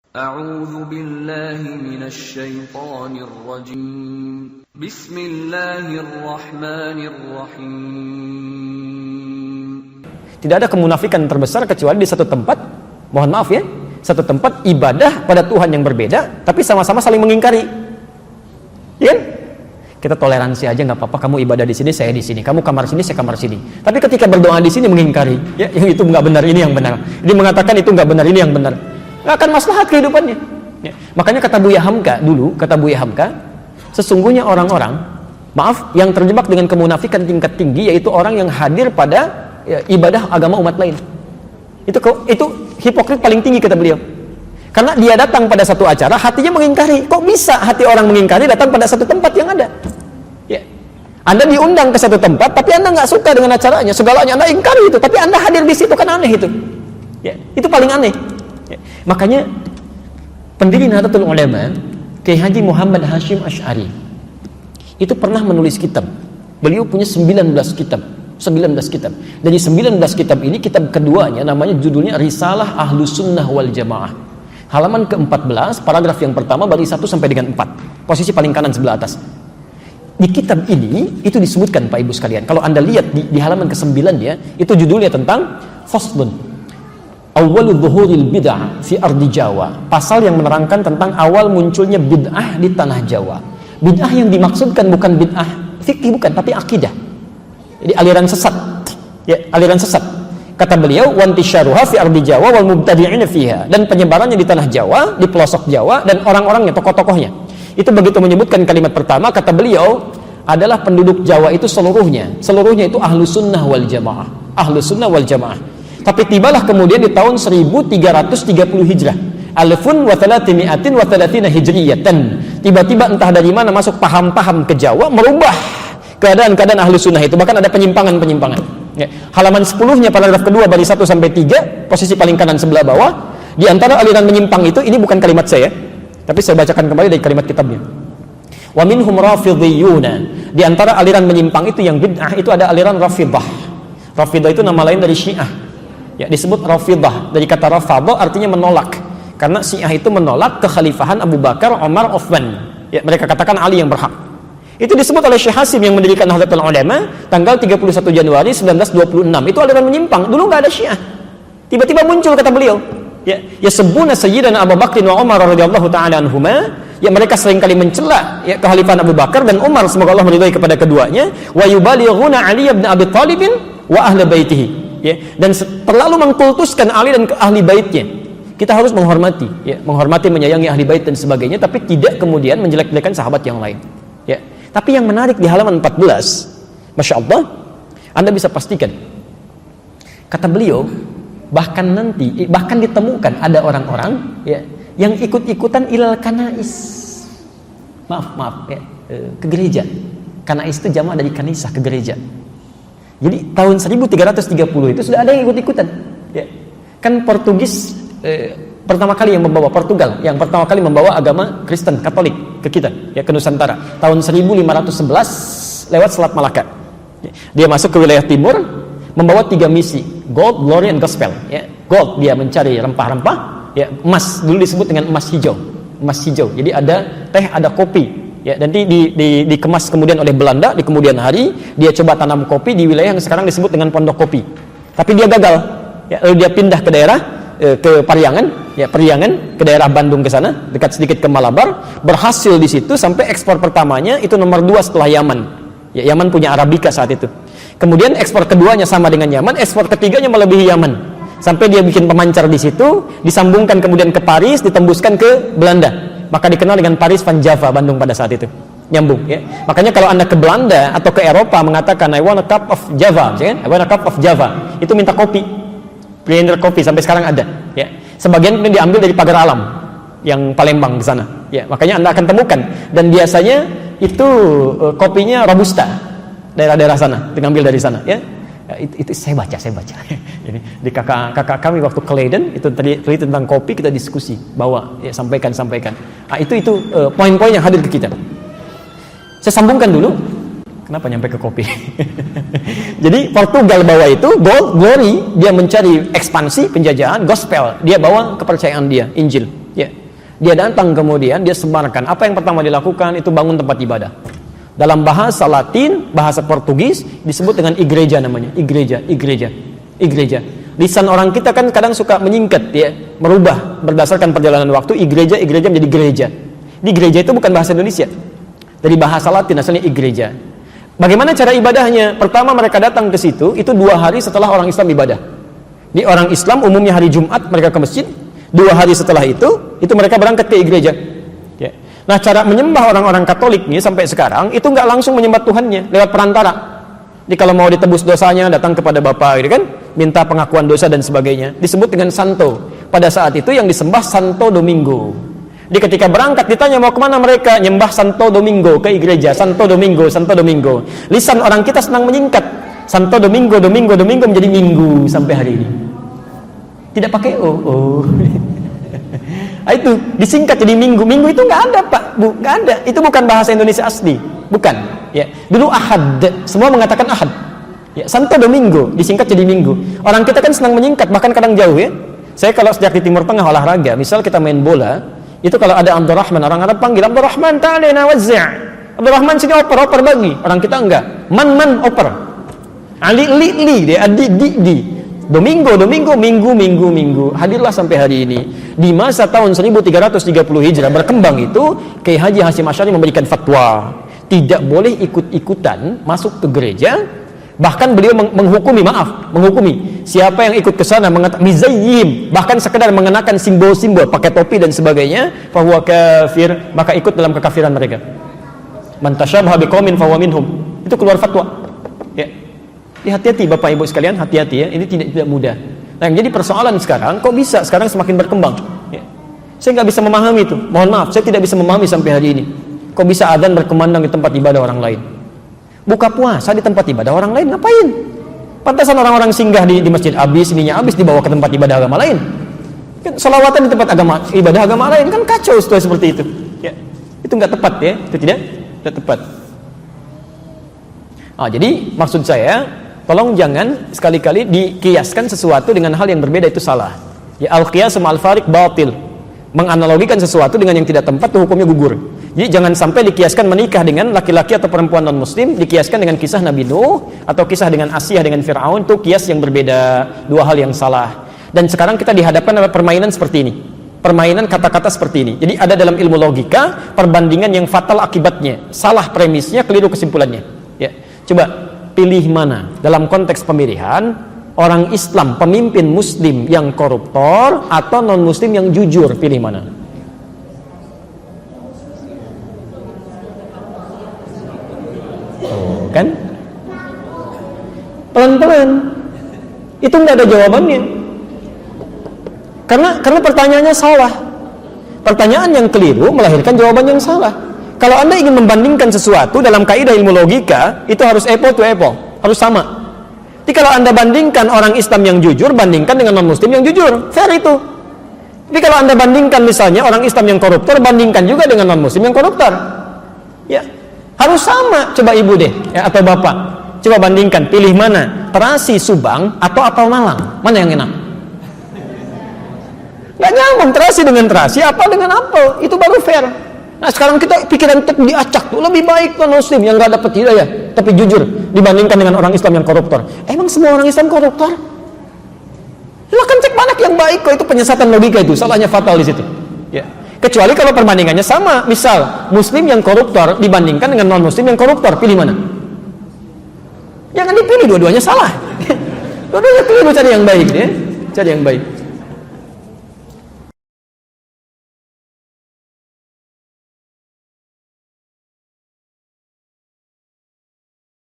A'udzu billahi minasy syaithanir rajim. Bismillahirrahmanirrahim. Tidak ada kemunafikan terbesar kecuali di satu tempat, mohon maaf ya, satu tempat ibadah pada Tuhan yang berbeda, tapi sama-sama saling mengingkari. Ya kan? Kita toleransi aja, nggak apa-apa, kamu ibadah di sini, saya di sini, kamu kamar sini, saya kamar sini. Tapi ketika berdoa di sini mengingkari, ya, yang itu nggak benar, ini yang benar. Dia mengatakan itu nggak benar, ini yang benar. Nggak akan maslahat kehidupannya. Ya. Makanya kata Buya Hamka dulu, kata Buya Hamka, sesungguhnya orang-orang, maaf, yang terjebak dengan kemunafikan tingkat tinggi, yaitu orang yang hadir pada ibadah agama umat lain. Itu hipokrit paling tinggi, kata beliau. Karena dia datang pada satu acara, hatinya mengingkari. Kok bisa hati orang mengingkari datang pada satu tempat yang ada? Ya. Anda diundang ke satu tempat, tapi Anda nggak suka dengan acaranya, segalanya Anda ingkari itu, tapi Anda hadir di situ, kan aneh itu. Ya. Itu paling aneh. Ya. Makanya pendiri Nahdlatul Ulama, Kiai Haji Muhammad Hashim Asy'ari, itu pernah menulis kitab. Beliau punya 19 kitab. 19 kitab. Dari 19 kitab ini, kitab keduanya namanya judulnya Risalah Ahlus Sunnah wal Jamaah. Halaman ke-14, paragraf yang pertama, baris 1 sampai dengan 4. Posisi paling kanan sebelah atas. Di kitab ini, itu disebutkan Pak Ibu sekalian. Kalau Anda lihat di halaman ke-9 ya, itu judulnya tentang Faslun Awwalu Dhuhuril Bid'ah fi Ardi Jawa. Pasal yang menerangkan tentang awal munculnya bid'ah di tanah Jawa. Bid'ah yang dimaksudkan bukan bid'ah fikih, bukan, tapi akidah. Jadi aliran sesat. Ya, aliran sesat. Kata beliau, wantisyaruha fi ardi Jawa wal mubtadi'ina fiha, dan penyebarannya di tanah Jawa, di pelosok Jawa, dan orang-orangnya, tokoh-tokohnya. Itu begitu menyebutkan kalimat pertama, kata beliau, adalah penduduk Jawa itu seluruhnya itu ahlu sunnah wal jamaah, ahlu sunnah wal jamaah. Tapi tibalah kemudian di tahun 1330 Hijrah, alfun wa thalathimi'atin wa thalathina hijriyatan, tiba-tiba entah dari mana masuk paham-paham ke Jawa, merubah keadaan-keadaan ahlu sunnah itu, bahkan ada penyimpangan-penyimpangan. Ya. Halaman 10-nya paragraf kedua baris 1 sampai 3, posisi paling kanan sebelah bawah. Di antara aliran menyimpang itu, ini bukan kalimat saya, tapi saya bacakan kembali dari kalimat kitabnya. Wa minhum rafidhiyuna. Di antara aliran menyimpang itu yang bid'ah itu ada aliran Rafidah. Rafidah itu nama lain dari Syiah. Ya, disebut Rafidah dari kata rafadha, artinya menolak. Karena Syiah itu menolak kekhalifahan Abu Bakar, Umar, Uthman. Ya, mereka katakan Ali yang berhak. Itu disebut oleh Syekh Hasim yang mendirikan Nahdlatul Ulama tanggal 31 Januari 1926. Itu aliran menyimpang. Dulu nggak ada Syiah. Tiba-tiba muncul, kata beliau. Ya sebuna Sayyidina Abu Bakr wa Umar radhiyallahu taala anhuma. Ya, mereka seringkali mencela ya kekhalifahan Abu Bakar dan Umar, semoga Allah meridhai kepada keduanya. Wa yubalighuna Ali bin Abi Thalib wa ahli baitihi. Ya, dan terlalu mengkultuskan Ali dan ahli baitnya. Kita harus menghormati, menyayangi ahli bait dan sebagainya, tapi tidak kemudian menjelek-jelekan sahabat yang lain. Ya. Tapi yang menarik di halaman 14, Masya Allah, Anda bisa pastikan, kata beliau, bahkan ditemukan ada orang-orang ya, yang ikut-ikutan ilal kanais, maaf ya, ke gereja. Kanais itu jamak dari kanisah, ke gereja. Jadi tahun 1330 itu sudah ada yang ikut-ikutan ya. Kan Portugis pertama kali yang membawa yang pertama kali membawa agama Kristen Katolik ke kita ya, ke Nusantara tahun 1511 lewat Selat Malaka. Dia masuk ke wilayah timur membawa 3 misi, gold, glory, and gospel ya. Gold, dia mencari rempah-rempah ya, emas dulu disebut dengan emas hijau. Jadi ada teh, ada kopi ya, dan dikemas kemudian oleh Belanda di kemudian hari. Dia coba tanam kopi di wilayah yang sekarang disebut dengan Pondok Kopi, tapi dia gagal ya. Lalu dia pindah ke daerah ke Pariangan ke daerah Bandung ke sana, dekat sedikit ke Malabar, berhasil di situ sampai ekspor pertamanya itu nomor 2 setelah Yaman. Ya, Yaman punya Arabica saat itu. Kemudian ekspor keduanya sama dengan Yaman, ekspor ketiganya melebihi Yaman. Sampai dia bikin pemancar di situ, disambungkan kemudian ke Paris, ditembuskan ke Belanda. Maka dikenal dengan Paris van Java, Bandung pada saat itu. Nyambung ya. Makanya kalau Anda ke Belanda atau ke Eropa mengatakan I want a cup of Java, I want a cup of Java, itu minta kopi. Blender kopi sampai sekarang ada ya. Sebagian ini diambil dari Pagar Alam yang Palembang di sana ya, makanya Anda akan temukan, dan biasanya itu kopinya Robusta, daerah-daerah sana diambil dari sana ya. Itu saya baca jadi di kakak kami waktu ke Leiden itu tadi tentang kopi, kita diskusi bawa ya, sampaikan itu poin-poin yang hadir ke kita. Saya sambungkan dulu. Kenapa nyampe ke kopi? Jadi Portugal bawa itu gold, glory, dia mencari ekspansi penjajahan, gospel, dia bawa kepercayaan dia, Injil. Ya. Dia datang kemudian dia sebarkan. Apa yang pertama dilakukan itu bangun tempat ibadah. Dalam bahasa Latin, bahasa Portugis disebut dengan igreja namanya. Igreja. Lisan orang kita kan kadang suka menyingkat ya, merubah berdasarkan perjalanan waktu. Igreja menjadi gereja. Di gereja itu bukan bahasa Indonesia. Dari bahasa Latin asalnya igreja. Bagaimana cara ibadahnya? Pertama mereka datang ke situ itu 2 hari setelah orang Islam ibadah. Di orang Islam umumnya hari Jumat mereka ke masjid. 2 hari setelah itu mereka berangkat ke gereja. Ya. Nah, cara menyembah orang-orang Katolik nih sampai sekarang itu nggak langsung menyembah Tuhannya lewat perantara. Jadi kalau mau ditebus dosanya datang kepada Bapa, gitu kan? Minta pengakuan dosa dan sebagainya. Disebut dengan Santo. Pada saat itu yang disembah Santo Domingo. Jadi ketika berangkat ditanya mau kemana mereka, nyembah Santo Domingo ke gereja. Santo Domingo. Lisan orang kita senang menyingkat. Santo Domingo menjadi Minggu sampai hari ini. Tidak pakai O. Itu disingkat jadi Minggu. Minggu itu nggak ada, Pak. Nggak ada. Itu bukan bahasa Indonesia asli. Bukan. Ya. Dulu Ahad. Semua mengatakan Ahad. Ya. Santo Domingo disingkat jadi Minggu. Orang kita kan senang menyingkat, bahkan kadang jauh ya. Saya kalau sejak di Timur Tengah olahraga, misal kita main bola, itu kalau ada Abdurrahman, orang Arab panggil Abdurrahman, ta'alina wazzi'. Abdurrahman sini oper bagi. Orang kita enggak. Man oper. Ali li dia di. Domingo, minggu. Hadirlah sampai hari ini. Di masa tahun 1330 Hijrah berkembang itu, Kiai Haji Hasyim Asy'ari memberikan fatwa, tidak boleh ikut-ikutan masuk ke gereja. Bahkan beliau menghukumi siapa yang ikut ke sana mizayyim, bahkan sekedar mengenakan simbol-simbol, pakai topi dan sebagainya, fahuwa kafir, maka ikut dalam kekafiran mereka. Man tasyabaha biqaumin fahuwa minhum. Itu keluar fatwa. Ya. Hati-hati Bapak Ibu sekalian, hati-hati ya, ini tidak mudah. Nah, yang jadi persoalan sekarang, kok bisa sekarang semakin berkembang? Ya. Saya nggak bisa memahami itu. Mohon maaf, saya tidak bisa memahami sampai hari ini. Kok bisa adzan berkumandang di tempat ibadah orang lain? Buka puasa di tempat ibadah orang lain, ngapain? Pantasan orang-orang singgah di masjid habis dibawa ke tempat ibadah agama lain. Kan selawatan di tempat ibadah agama lain kan kacau seperti itu. Ya. Itu nggak tepat ya, itu tidak tepat. Jadi maksud saya, tolong jangan sekali-kali dikiaskan sesuatu dengan hal yang berbeda, itu salah. Ya, al-qiyas ma'al fariq batil. Menganalogikan sesuatu dengan yang tidak tempat itu hukumnya gugur. Jadi jangan sampai dikiaskan menikah dengan laki-laki atau perempuan non-muslim, dikiaskan dengan kisah Nabi Nuh atau kisah dengan Asyah dengan Fir'aun, itu kias yang berbeda, 2 hal yang salah. Dan sekarang kita dihadapkan oleh permainan seperti ini. Permainan kata-kata seperti ini. Jadi ada dalam ilmu logika perbandingan yang fatal akibatnya, salah premisnya, keliru kesimpulannya. Ya. Coba pilih mana dalam konteks pemilihan, orang Islam, pemimpin muslim yang koruptor atau non-muslim yang jujur, pilih mana? Kan? Pelan-pelan. Itu nggak ada jawabannya. Karena pertanyaannya salah. Pertanyaan yang keliru melahirkan jawaban yang salah. Kalau Anda ingin membandingkan sesuatu dalam kaidah ilmu logika, itu harus apple to apple, harus sama. Jadi kalau Anda bandingkan orang Islam yang jujur, bandingkan dengan non-muslim yang jujur, fair itu. Tapi kalau Anda bandingkan misalnya orang Islam yang koruptor, bandingkan juga dengan non-muslim yang koruptor. Ya, harus sama. Coba ibu deh, ya, atau bapak, coba bandingkan, pilih mana, terasi Subang atau apel Malang, mana yang enak? Gak nyambung, terasi dengan terasi, apa dengan apel, itu baru fair. Nah sekarang kita pikiran kita diacak tuh, lebih baik non-muslim yang gak dapat hidayah tapi jujur dibandingkan dengan orang Islam yang koruptor. Emang semua orang Islam koruptor? Silahkan cek mana yang baik, kok itu penyesatan logika, itu salahnya fatal di situ. Ya. Kecuali kalau perbandingannya sama, misal muslim yang koruptor dibandingkan dengan non-muslim yang koruptor, pilih mana? Jangan dipilih, dua-duanya salah. Dua-duanya keliru, cari yang baik ya. Cari yang baik.